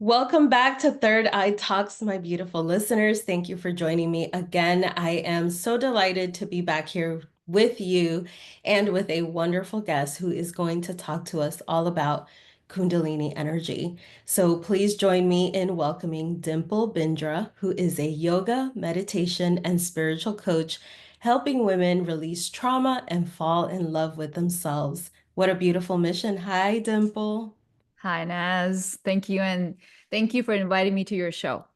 Welcome back to Third Eye Talks, my beautiful listeners. Thank you for joining me again. I am so delighted to be back here with you and with a wonderful guest who is going to talk to us all about Kundalini energy. So please join me in welcoming Dimple Bindra, who is a yoga, meditation, and spiritual coach, helping women release trauma and fall in love with themselves. What a beautiful mission. Hi, Dimple. Hi, Naz. Thank you. And thank you for inviting me to your show.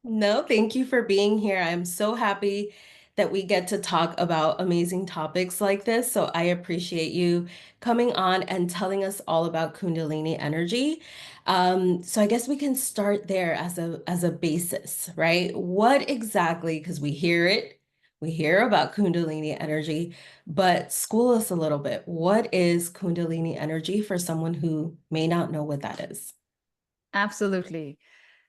No, thank you for being here. I'm so happy that we get to talk about amazing topics like this. So I appreciate you coming on and telling us all about Kundalini energy. So I guess we can start there as a basis, right? What exactly, because we hear about Kundalini energy, but school us a little bit. What is Kundalini energy for someone who may not know what that is? Absolutely.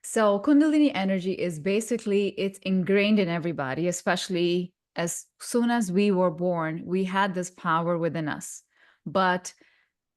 So Kundalini energy is basically it's ingrained in everybody, especially as soon as we were born, we had this power within us. But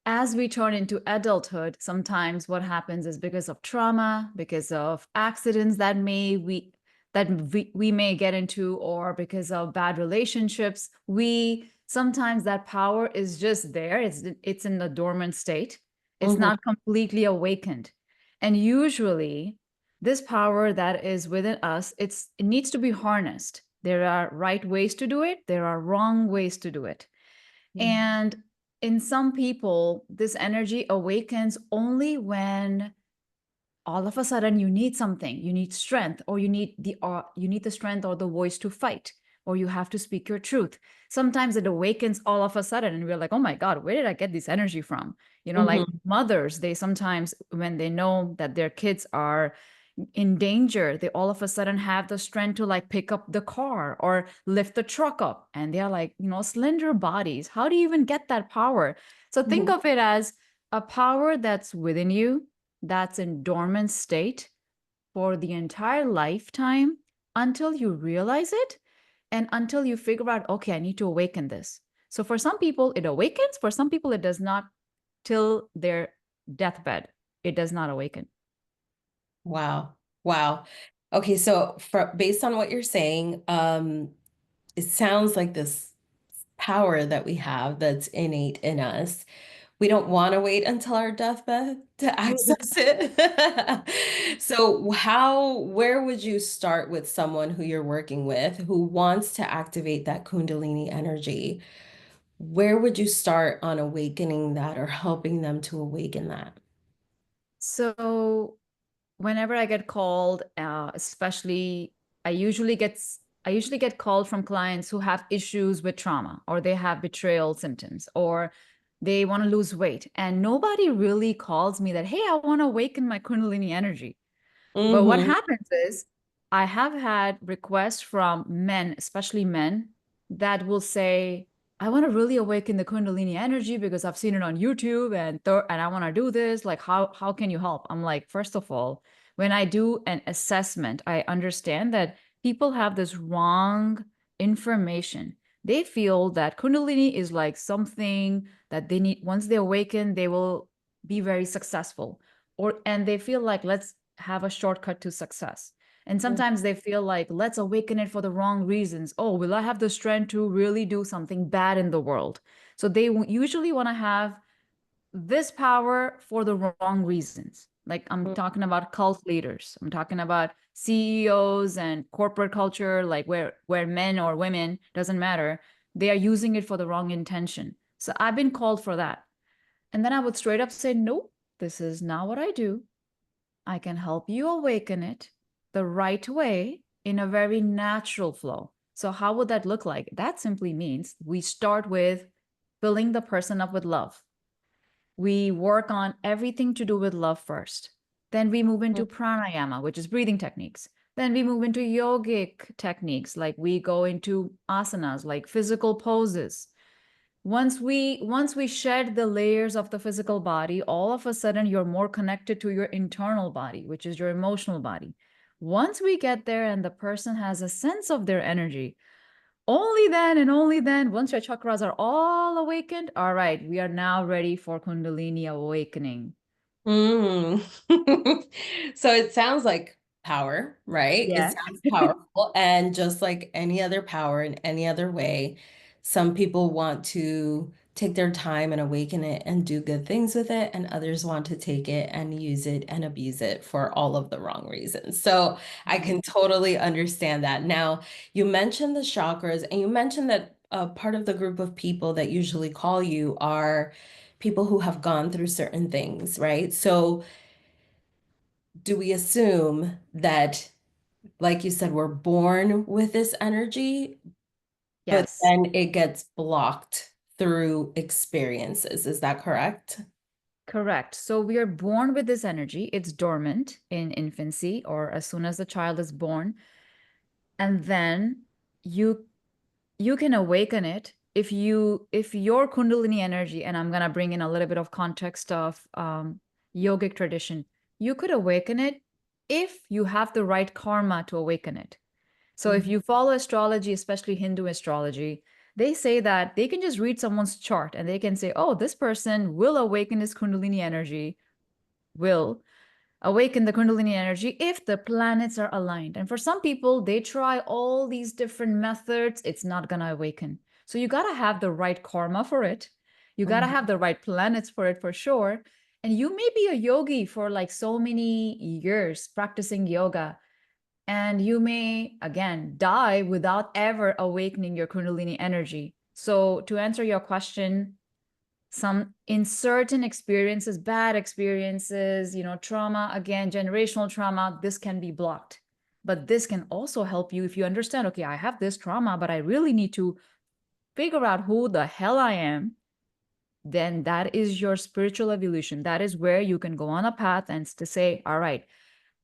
as we turn into adulthood, sometimes what happens is because of trauma, because of accidents that we may get into, or because of bad relationships, we sometimes that power is just there. It's in the dormant state. It's Mhm, not completely awakened. And usually this power that is within us, it needs to be harnessed. There are right ways to do it, there are wrong ways to do it. mhm, And in some people, this energy awakens only when all of a sudden you need something, you need strength, or you need the strength or the voice to fight, or you have to speak your truth. Sometimes it awakens all of a sudden and we're like, oh my god, where did I get this energy from? Like mhm, mothers, they sometimes, when they know that their kids are in danger, they all of a sudden have the strength to like pick up the car or lift the truck up, and they're like, slender bodies. How do you even get that power? So think mhm. of it as a power that's within you, that's in dormant state for the entire lifetime until you realize it, and until you figure out, okay, I need to awaken this. So for some people it awakens, for some people it does not. Till their deathbed it does not awaken. Wow. Wow. Okay, so based on what you're saying, it sounds like this power that we have that's innate in us. We don't want to wait until our deathbed to access it. So where would you start with someone who you're working with who wants to activate that Kundalini energy? Where would you start on awakening that or helping them to awaken that? So whenever I get called, especially I usually get I usually get called from clients who have issues with trauma, or they have betrayal symptoms, or they want to lose weight, and nobody really calls me that, hey, I want to awaken my Kundalini energy. But what Mm-hmm. happens is I have had requests from men, especially men, that will say, I want to really awaken the Kundalini energy because I've seen it on YouTube, and I want to do this. Like, how can you help? I'm like, first of all, when I do an assessment, I understand that people have this wrong information. They feel that Kundalini is like something that they need. Once they awaken, they will be very successful. And they feel like, let's have a shortcut to success. And sometimes they feel like, let's awaken it for the wrong reasons. Oh, will I have the strength to really do something bad in the world? So they usually want to have this power for the wrong reasons. Like, I'm talking about cult leaders. I'm talking about CEOs and corporate culture, like where men or women, doesn't matter. They are using it for the wrong intention. So I've been called for that. And then I would straight up say, nope, this is not what I do. I can help you awaken it the right way in a very natural flow. So, how would that look like? That simply means we start with filling the person up with love. We work on everything to do with love first. Then we move into pranayama, which is breathing techniques. Then we move into yogic techniques, like we go into asanas, like physical poses. Once we shed the layers of the physical body, all of a sudden you're more connected to your internal body, which is your emotional body. Once we get there and the person has a sense of their energy, only then and only then, once your chakras are all awakened, all right, we are now ready for Kundalini awakening. Mm. So it sounds like power, right? It Yeah. sounds powerful. And just like any other power in any other way, some people want to take their time and awaken it and do good things with it, and others want to take it and use it and abuse it for all of the wrong reasons. So I Mhm. can totally understand that. Now, you mentioned the chakras, and you mentioned that part of the group of people that usually call you are people who have gone through certain things, right? So, do we assume that, like you said, we're born with this energy, but Yes, then it gets blocked through experiences? Is that correct? correct. So we are born with this energy. It's dormant in infancy or as soon as the child is born. And then you you can awaken it if your Kundalini energy, and I'm gonna bring in a little bit of context of yogic tradition, you could awaken it if you have the right karma to awaken it. So if Mhm. you follow astrology, especially Hindu astrology, they say that they can just read someone's chart and they can say, oh, this person will awaken his Kundalini energy, will awaken the Kundalini energy if the planets are aligned. And for some people, they try all these different methods, it's not going to awaken. So you got to have the right karma for it. You got to Mhm. have the right planets for it for sure. And you may be a yogi for like so many years practicing yoga. And you may, again, die without ever awakening your Kundalini energy. So, to answer your question, some in certain experiences, bad experiences, trauma, again, generational trauma, this can be blocked. But this can also help you if you understand, okay, I have this trauma, but I really need to figure out who the hell I am. Then that is your spiritual evolution. That is where you can go on a path and to say, all right,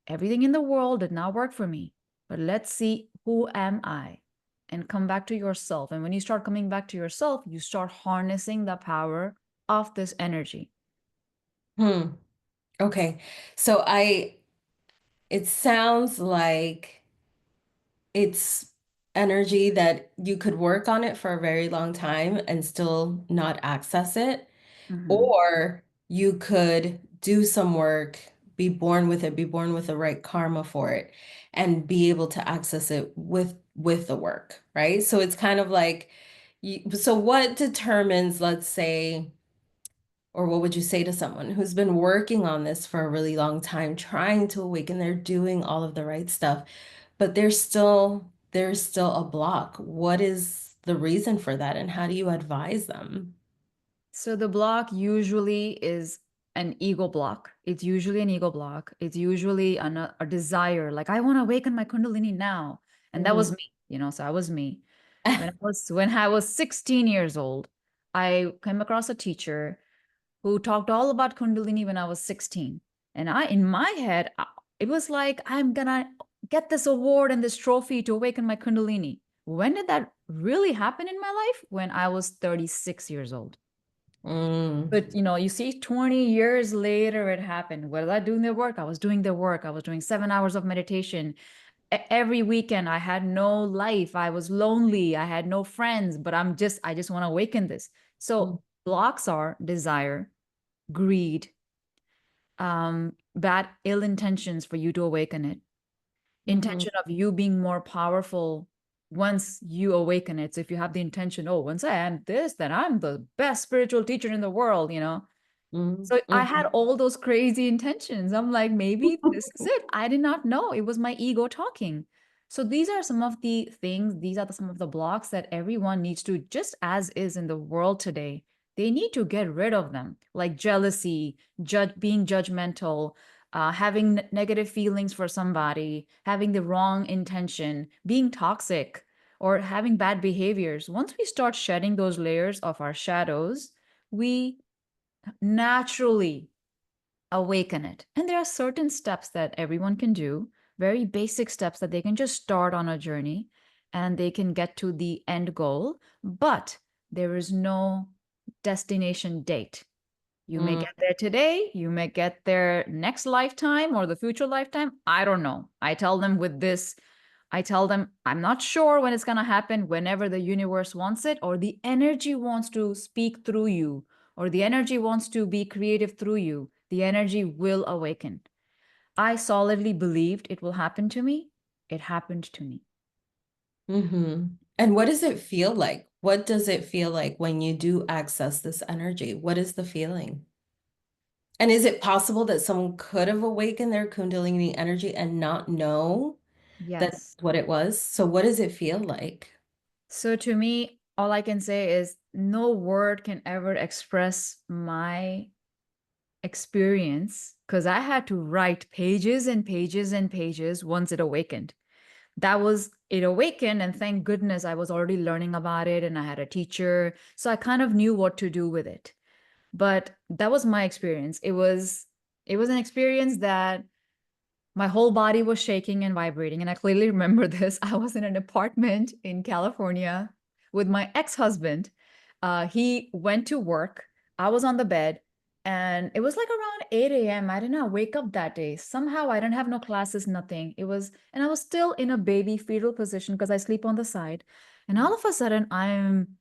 everything in the world did not work for me, but let's see, who am I? And come back to yourself. And when you start coming back to yourself, you start harnessing the power of this energy. Hmm. Okay. So it sounds like it's energy that you could work on it for a very long time and still not access it. Mhm. Or you could do some work, be born with it, be born with the right karma for it, and be able to access it with the work, right? So it's kind of like so what determines, let's say, or what would you say to someone who's been working on this for a really long time, trying to awaken, they're doing all of the right stuff, but there's still a block. What is the reason for that, and how do you advise them? So the block usually is an ego block. It's usually an ego block. It's usually a desire, like I want to awaken my Kundalini now. And that was Mhm. me, so I was me. When I was 16 years old, I came across a teacher who talked all about Kundalini when I was 16. And in my head, it was like, I'm gonna get this award and this trophy to awaken my Kundalini. When did that really happen in my life? When I was 36 years old. Mm, But you see, 20 years later, it happened. Was I doing the work? I was doing the work. I was doing 7 hours of meditation. Every weekend, I had no life. I was lonely. I had no friends, but I just want to awaken this. mm, So blocks are desire, greed, bad, ill intentions for you to awaken it, mhm, intention of you being more powerful once you awaken it. So if you have the intention, oh, once I am this, then I'm the best spiritual teacher in the world. mm, So I had mhm. all those crazy intentions. I'm like, maybe this is it. I did not know. It was my ego talking. So these are some of the things, these are some of the blocks that everyone needs to, just as is in the world today, they need to get rid of them, like jealousy, being judgmental, having negative feelings for somebody, having the wrong intention, being toxic, or having bad behaviors. Once we start shedding those layers of our shadows, we naturally awaken it. And there are certain steps that everyone can do, very basic steps that they can just start on a journey and they can get to the end goal. But there is no destination date. You may Mm, get there today, you may get there next lifetime or the future lifetime. I don't know. I tell them, I'm not sure when it's going to happen, whenever the universe wants it, or the energy wants to speak through you, or the energy wants to be creative through you. The energy will awaken. I solidly believed it will happen to me. It happened to me. Hmm. And what does it feel like? What does it feel like when you do access this energy? What is the feeling? And is it possible that someone could have awakened their Kundalini energy and not know that Yes. what it was? So what does it feel like? So to me, all I can say is no word can ever express my experience because I had to write pages and pages and pages once it awakened. That was it awakened, and thank goodness I was already learning about it and I had a teacher. So I kind of knew what to do with it. But that was my experience. It was an experience that my whole body was shaking and vibrating. And I clearly remember this. I was in an apartment in California with my ex husband. He went to work. I was on the bed, and it was like around 8 a.m. I did not wake up that day. Somehow I didn't have no classes, nothing. And I was still in a baby fetal position because I sleep on the side. And all of a sudden, I'm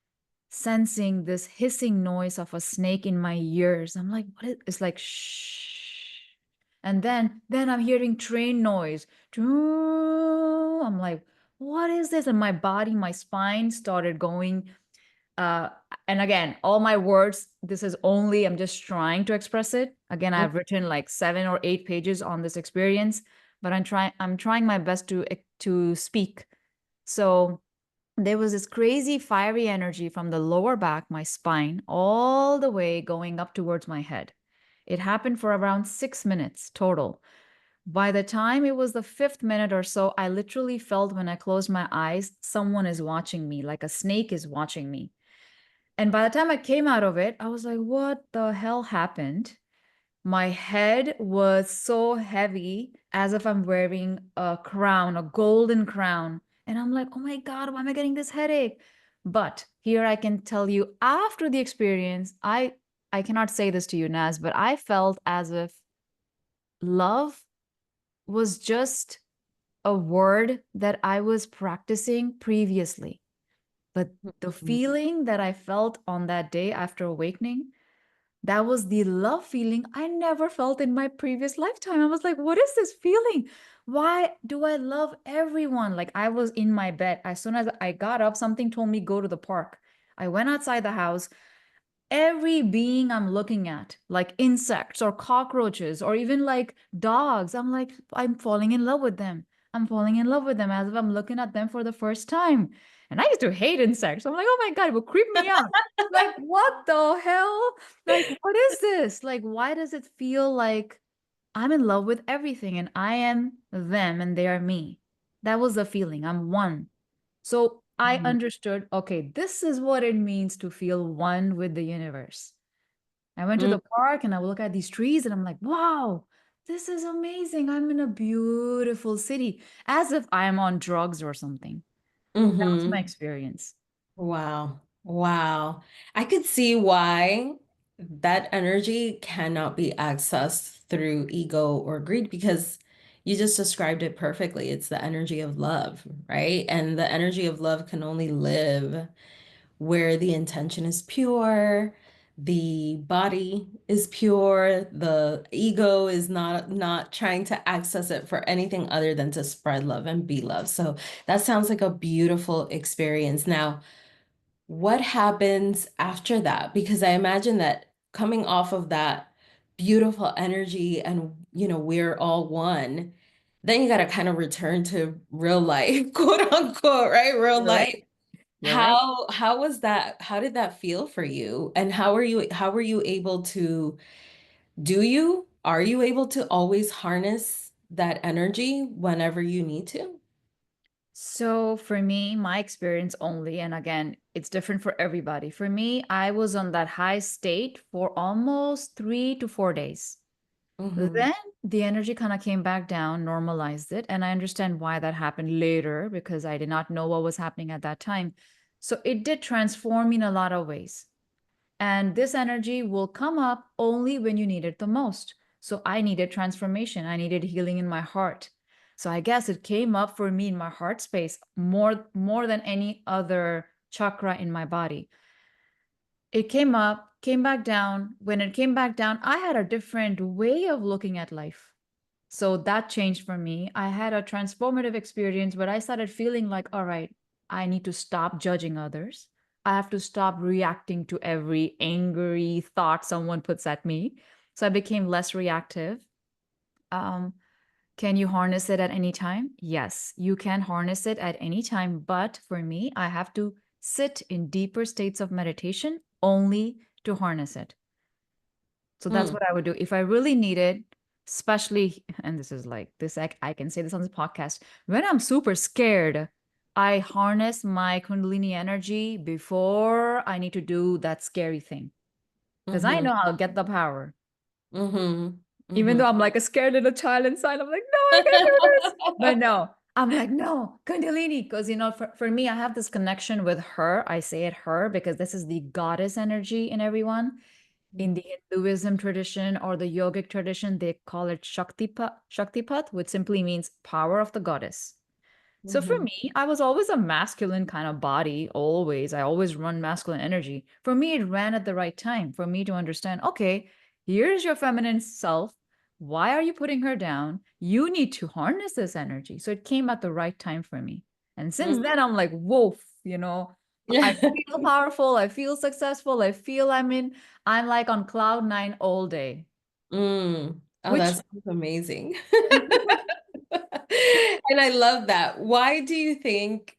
sensing this hissing noise of a snake in my ears. I'm like, what is it's like shh. And then I'm hearing train noise. I'm like, what is this? And my body, my spine started going. Uh, and again, all my words, this is only, I'm just trying to express it. Again, I've written like 7 or 8 pages on this experience, but I'm trying my best to speak. So there was this crazy fiery energy from the lower back, my spine, all the way going up towards my head. It happened for around 6 minutes total. By the time it was the fifth minute or so, I literally felt when I closed my eyes, someone is watching me, like a snake is watching me. And by the time I came out of it, I was like, what the hell happened? My head was so heavy, as if I'm wearing a crown, a golden crown. And I'm like, oh my God, why am I getting this headache? But here I can tell you after the experience, I cannot say this to you, Naz, but I felt as if love was just a word that I was practicing previously. But the Mhm. feeling that I felt on that day after awakening, that was the love feeling I never felt in my previous lifetime. I was like, what is this feeling? Why do I love everyone? Like I was in my bed. As soon as I got up, something told me go to the park. I went outside the house. Every being I'm looking at, like insects or cockroaches or even like dogs, I'm like, I'm falling in love with them. I'm falling in love with them as if I'm looking at them for the first time. And I used to hate insects. I'm like, oh my God, it will creep me out. Like, what the hell? Like, what is this? Like, why does it feel like I'm in love with everything and I am them and they are me? That was the feeling. I'm one. So I understood, okay, this is what it means to feel one with the universe. I went to the park and I would look at these trees and I'm like, wow, this is amazing. I'm in a beautiful city, as if I am on drugs or something. That was my Mm-hmm. experience. Wow. Wow. I could see why that energy cannot be accessed through ego or greed because you just described it perfectly. It's the energy of love, right? And the energy of love can only live where the intention is pure, the body is pure, the ego is not trying to access it for anything other than to spread love and be love. So that sounds like a beautiful experience. Now, what happens after that? Because I imagine that coming off of that beautiful energy and, we're all one, then you got to kind of return to real life, quote unquote, right? Real You're right. life. You're right. How was that? How did that feel for you? And how were you able to are you able to always harness that energy whenever you need to? So for me, my experience only, and again, it's different for everybody. For me, I was on that high state for almost 3 to 4 days. Hmm. Then the energy kind of came back down, normalized it. And I understand why that happened later because I did not know what was happening at that time. So it did transform me in a lot of ways. And this energy will come up only when you need it the most. So I needed transformation. I needed healing in my heart. So I guess it came up for me in my heart space more than any other chakra in my body. It came up, came back down. When it came back down, I had a different way of looking at life. So that changed for me. I had a transformative experience where I started feeling like, all right, I need to stop judging others. I have to stop reacting to every angry thought someone puts at me. So I became less reactive. Um, can you harness it at any time? Yes, you can harness it at any time. But for me, I have to sit in deeper states of meditation only to harness it. So that's Mm, what I would do. If I really need it, especially, and this is like this, I can say this on this podcast, when I'm super scared, I harness my Kundalini energy before I need to do that scary thing because I mm-hmm, know I'll get the power. mm-hmm, Even mm-hmm. though I'm like a scared little child inside, I'm like, no, I can't do this. But no, I'm like, no, Kundalini. Because, for me, I have this connection with her. I say it her because this is the goddess energy in everyone. In the Hinduism tradition or the yogic tradition, they call it Shaktipat, which simply means power of the goddess. So for Mm-hmm. me, I was always a masculine kind of body, always. I always run masculine energy. For me, it ran at the right time for me to understand, okay, here's your feminine self. Why are you putting her down? You need to harness this energy. So it came at the right time for me. And since then, I'm like, whoa, I Mm. feel powerful. I feel successful. I'm like on cloud nine all day, Mm. Oh, that which sounds amazing. And I love that. Why do you think,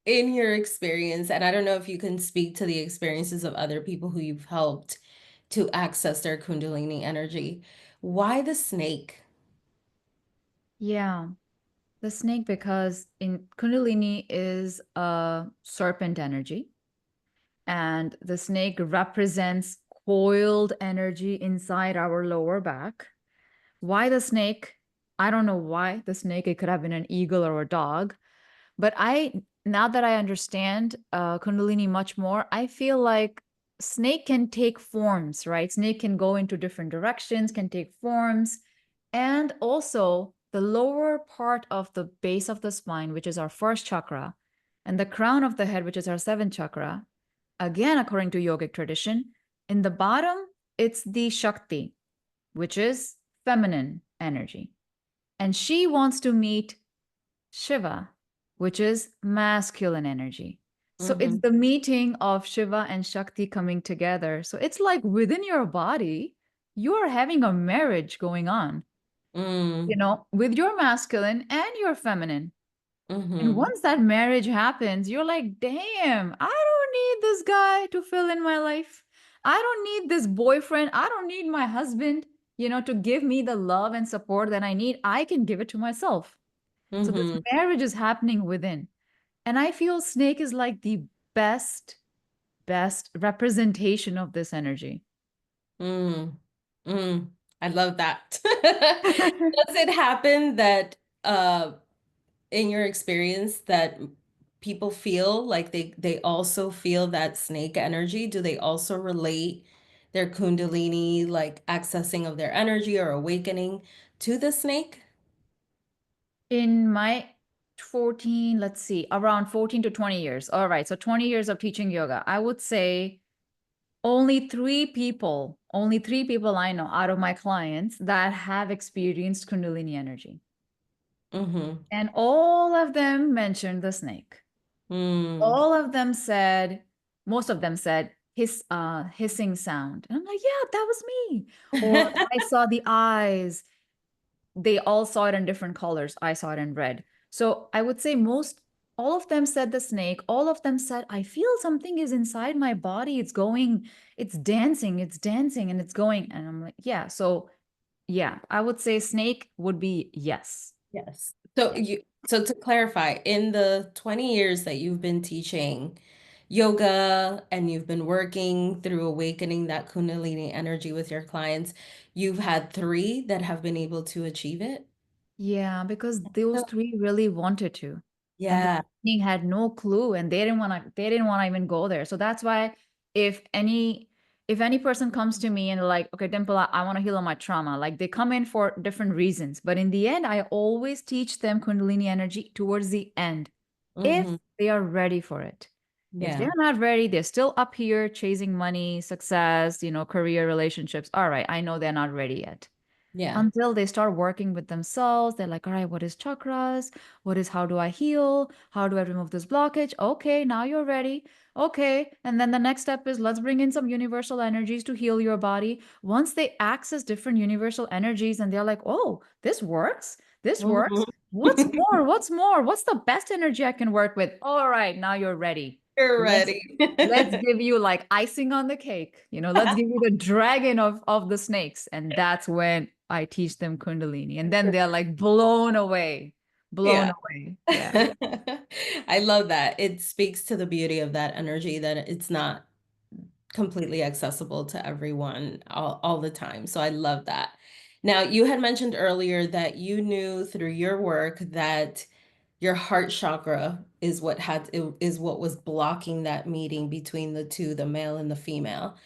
in your experience, and I don't know if you can speak to the experiences of other people who you've helped to access their Kundalini energy, why the snake? yeah. The snake, because in Kundalini is a serpent energy, and the snake represents coiled energy inside our lower back. Why the snake? I don't know why the snake. It could have been an eagle or a dog. But now that I understand Kundalini much more, I feel like snake can take forms, right? Snake can go into different directions, can take forms. And also the lower part of the base of the spine, which is our first chakra, and the crown of the head, which is our seventh chakra, again, according to yogic tradition, in the bottom, it's the Shakti, which is feminine energy. And she wants to meet Shiva, which is masculine energy. So it's Mm-hmm. the meeting of Shiva and Shakti coming together. So it's like within your body, you are having a marriage going on, Mm, with your masculine and your feminine. And mm-hmm. once that marriage happens, you're like, damn, I don't need this guy to fill in my life. I don't need this boyfriend. I don't need my husband, to give me the love and support that I need. I can give it to myself. So this Mm-hmm. marriage is happening within. And I feel snake is like the best, best representation of this energy. Mm, mm. I love that. Does it happen that in your experience that people feel like they also feel that snake energy? Do they also relate their Kundalini, like accessing of their energy or awakening to the snake? In my 14, let's see, around 14 to 20 years. All right. So 20 years of teaching yoga. I would say only three people I know out of my clients that have experienced Kundalini energy. Mm-hmm. And all of them mentioned the snake. Mm. All of them said, most of them said, hissing sound. And I'm like, yeah, that was me. Or I saw the eyes. They all saw it in different colors. I saw it in red. So I would say all of them said the snake. All of them said, I feel something is inside my body. It's dancing, and it's going. And I'm like, yeah. So yeah, I would say snake would be yes. Yes. So Yeah. to clarify, in the 20 years that you've been teaching yoga and you've been working through awakening that Kundalini energy with your clients, you've had three that have been able to achieve it? Yeah, because those three really wanted to. And the Yeah. king had no clue and they didn't want to even go there. So that's why if any if any person comes to me and like, okay, Dimple, I want to heal on my trauma, like they come in for different reasons. But in the end, I always teach them Kundalini energy towards the end if Hmm. they are ready for it. If Yeah. they're not ready, they're still up here chasing money, success, career, relationships. All right, I know they're not ready yet. Yeah. Until they start working with themselves, they're like, all right, what is chakras? What is how do I heal? How do I remove this blockage? Okay, now you're ready. Okay. And then the next step is let's bring in some universal energies to heal your body. Once they access different universal energies and they're like, oh, this works. This Mhm. works. What's more? What's more? What's the best energy I can work with? All right, now you're ready. You're Let's ready. let's give you like icing on the cake. Let's give you the dragon of the snakes. And that's when I teach them Kundalini. And then they're like blown away. Blown Yeah. away. Yeah. I love that. It speaks to the beauty of that energy that it's not completely accessible to everyone all the time. So I love that. Now, you had mentioned earlier that you knew through your work that your heart chakra is what was blocking that meeting between the two, the male and the female.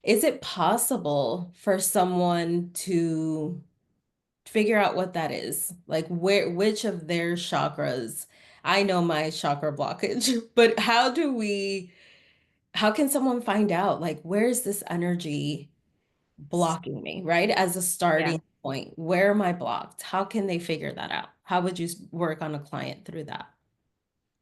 Is it possible for someone to figure out what that is? Like which of their chakras? I know my chakra blockage, but how can someone find out like where's this energy blocking me, right? As a Yeah. starting point, where am I blocked? How can they figure that out? How would you work on a client through that?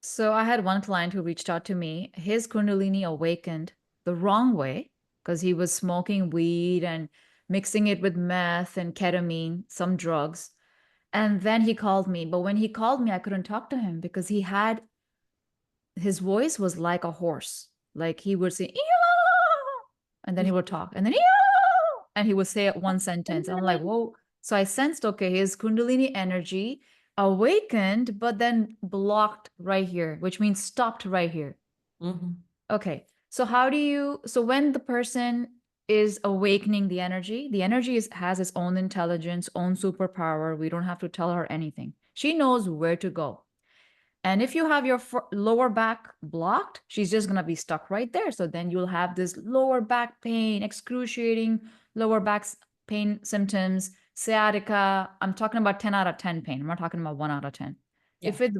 So I had one client who reached out to me. His Kundalini awakened the wrong way because he was smoking weed and mixing it with meth and ketamine, some drugs. And then he called me. But when he called me, I couldn't talk to him because his voice was like a horse. Like he would say, "Eeyaw!" And then he would talk, and then, "Eeyaw!" And he would say it one sentence. And I'm like, whoa. So I sensed, okay, his Kundalini energy awakened, but then blocked right here, which means stopped right here. Mhm. Okay. So when the person is awakening the energy has its own intelligence, own superpower. We don't have to tell her anything. She knows where to go. And if you have your lower back blocked, she's just going to be stuck right there. So then you'll have this lower back pain, excruciating lower back pain symptoms, sciatica. I'm talking about 10 out of 10 pain. I'm not talking about 1 out of 10. Yeah. If it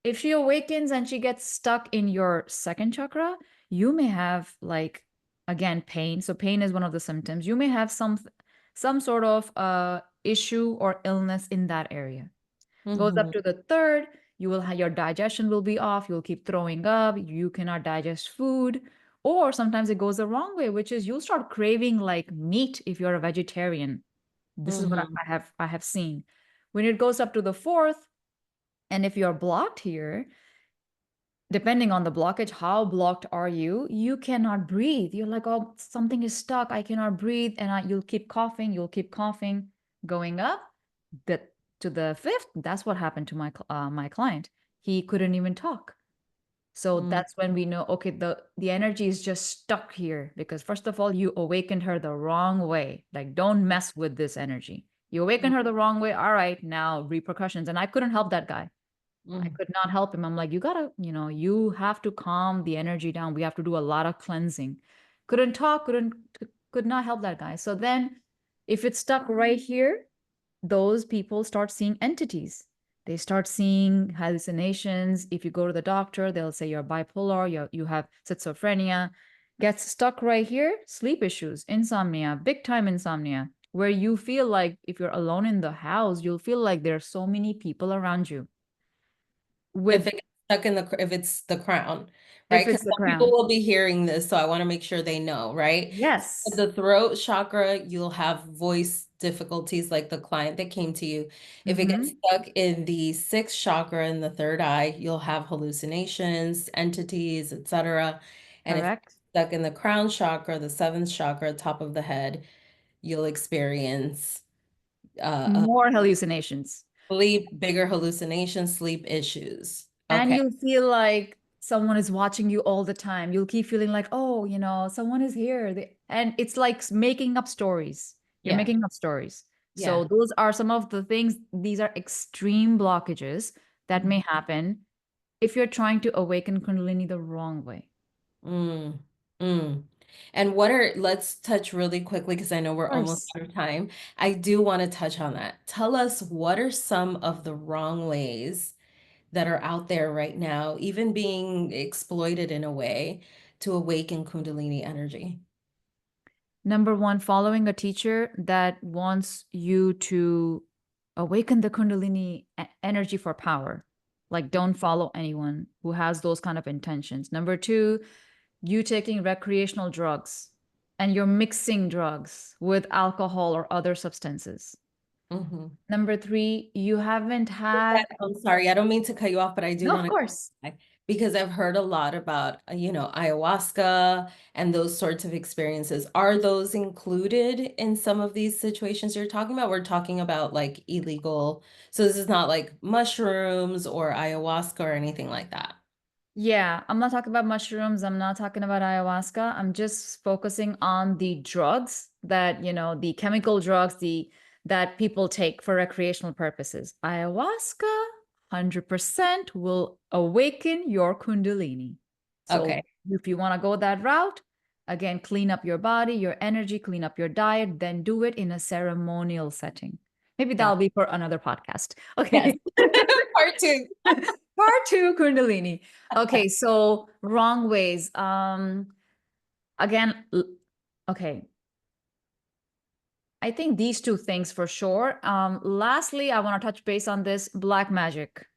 if she awakens and she gets stuck in your second chakra, you may have like again pain. So pain is one of the symptoms. You may have some sort of issue or illness in that area. Goes up Mhm. to the third, you will have your digestion will be off, you'll keep throwing up, you cannot digest food. Or sometimes it goes the wrong way, which is you'll start craving like meat if you're a vegetarian. This is what Mhm. I have seen. When it goes up to the fourth, and if you're blocked here, depending on the blockage, how blocked are you? You cannot breathe. You're like, oh, something is stuck. I cannot breathe. And you'll keep coughing. You'll keep coughing. Going up the, to the fifth, that's what happened to my client. He couldn't even talk. So Mhm. that's when we know, okay, the energy is just stuck here because first of all, you awakened her the wrong way. Like, don't mess with this energy. You awakened her the wrong way. All right, now repercussions. And I couldn't help that guy. I Mhm. could not help him. I'm like, you gotta, you have to calm the energy down. We have to do a lot of cleansing. Couldn't talk, could not help that guy. So then if it's stuck right here, those people start seeing entities. They start seeing hallucinations. If you go to the doctor, they'll say you're bipolar, you have schizophrenia. Gets stuck right here, sleep issues, insomnia, big time insomnia, where you feel like if you're alone in the house, you'll feel like there are so many people around you If with it gets stuck in if it's the crown, right? if Because it's the some people crown. will be hearing this, so I want to make sure they know, right? With Yes. the throat chakra, you'll have voice difficulties like the client that came to you. If it gets Mm-hmm. stuck in the sixth chakra in the third eye, you'll have hallucinations, entities, etc. And if it's Correct. stuck in the crown chakra, the seventh chakra, top of the head, you'll experience uh, More hallucinations. bigger hallucinations, sleep issues. And Okay. you'll feel like someone is watching you all the time. You'll keep feeling like, oh, someone is here. And it's like making up stories. You're Yeah. making up stories. So Yeah. those are some of the things, these are extreme blockages that may happen if you're trying to awaken Kundalini the wrong way. Mm, mm. And let's touch really quickly because I know we're Of almost course. out of time. I do want to touch on that. Tell us what are some of the wrong ways that are out there right now, even being exploited in a way to awaken Kundalini energy? Number one, following a teacher that wants you to awaken the Kundalini energy for power. Like, don't follow anyone who has those kind of intentions. Number two, you taking recreational drugs and you're mixing drugs with alcohol or other substances. Mhm. Number three, you haven't had. I'm sorry, I don't mean to cut you off, but I do No, of want course. to, because I've heard a lot about, ayahuasca and those sorts of experiences. Are those included in some of these situations you're talking about? We're talking about like illegal. So this is not like mushrooms or ayahuasca or anything like that. Yeah, I'm not talking about mushrooms. I'm not talking about ayahuasca. I'm just focusing on the drugs that, the chemical drugs, the that people take for recreational purposes. Ayahuasca, 100% will awaken your Kundalini. So Okay. if you want to go that route, again, clean up your body, your energy, clean up your diet, then do it in a ceremonial setting. Maybe Got that'll be for another podcast. Yes. Okay. Part two. Part two, Kundalini. Okay, so wrong ways. Again, okay. I think these two things for sure. Lastly, I want to touch base on this black magic.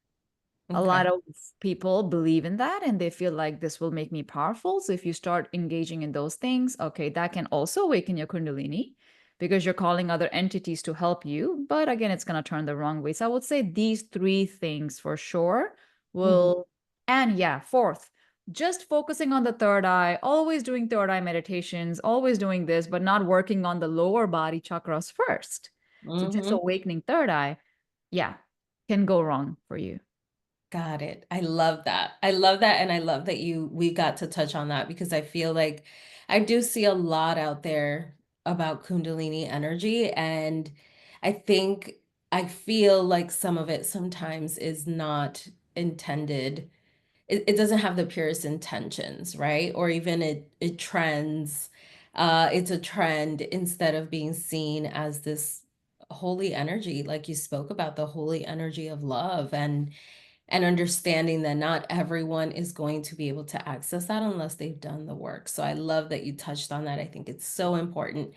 A lot Okay. of people believe in that and they feel like this will make me powerful. So if you start engaging in those things, okay, that can also awaken your Kundalini because you're calling other entities to help you. But again, it's going to turn the wrong way. So I would say these three things for sure Mhm. will. And yeah, fourth, just focusing on the third eye, always doing third eye meditations, always doing this, but not working on the lower body chakras first. So just Mhm. awakening third eye, yeah, can go wrong for you. Got it. I love that. I love that. And I love that we got to touch on that because I feel like I do see a lot out there about Kundalini energy. And I think I feel like some of it sometimes is not intended. It doesn't have the purest intentions, right? Or even it trends. It's a trend instead of being seen as this holy energy, like you spoke about, the holy energy of love and understanding that not everyone is going to be able to access that unless they've done the work. So I love that you touched on that. I think it's so important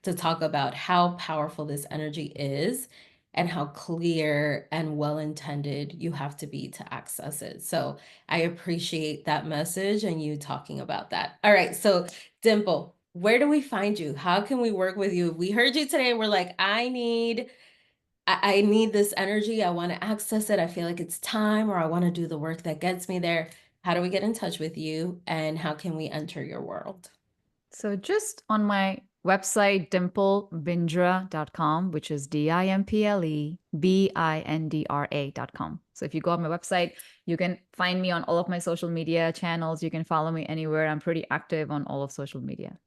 to talk about how powerful this energy is and how clear and well intended you have to be to access it. So I appreciate that message and you talking about that. All right. So, Dimple, where do we find you? How can we work with you? If we heard you today, we're like, I need this energy. I want to access it. I feel like it's time, or I want to do the work that gets me there. How do we get in touch with you and how can we enter your world? So just on my website, dimplebindra.com, which is DIMPLEBINDRA.com. So if you go on my website, you can find me on all of my social media channels. You can follow me anywhere. I'm pretty active on all of social media.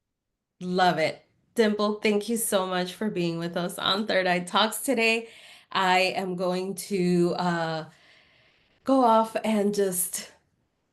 Love it. Dimple, thank you so much for being with us on Third Eye Talks today. I am going to go off and just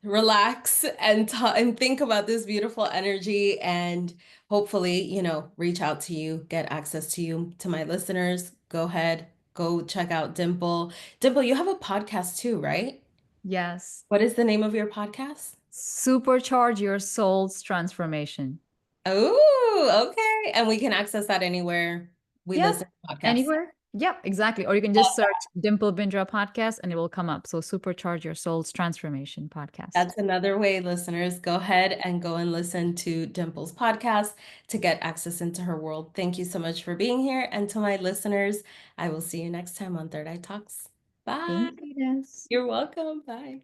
relax and think about this beautiful energy and hopefully, reach out to you, get access to you. To my listeners, go ahead, go check out Dimple. Dimple, you have a podcast too, right? Yes. What is the name of your podcast? Supercharge your soul's transformation. Oh, okay. And we can access that anywhere we Yep. listen to podcasts. Anywhere. Yep, exactly. Or you can just search Dimple Bindra podcast and it will come up. So Supercharge Your Soul's Transformation podcast. That's another way, listeners. Go ahead and go and listen to Dimple's podcast to get access into her world. Thank you so much for being here. And to my listeners, I will see you next time on Third Eye Talks. Bye. Thank you, Des. You're welcome. Bye.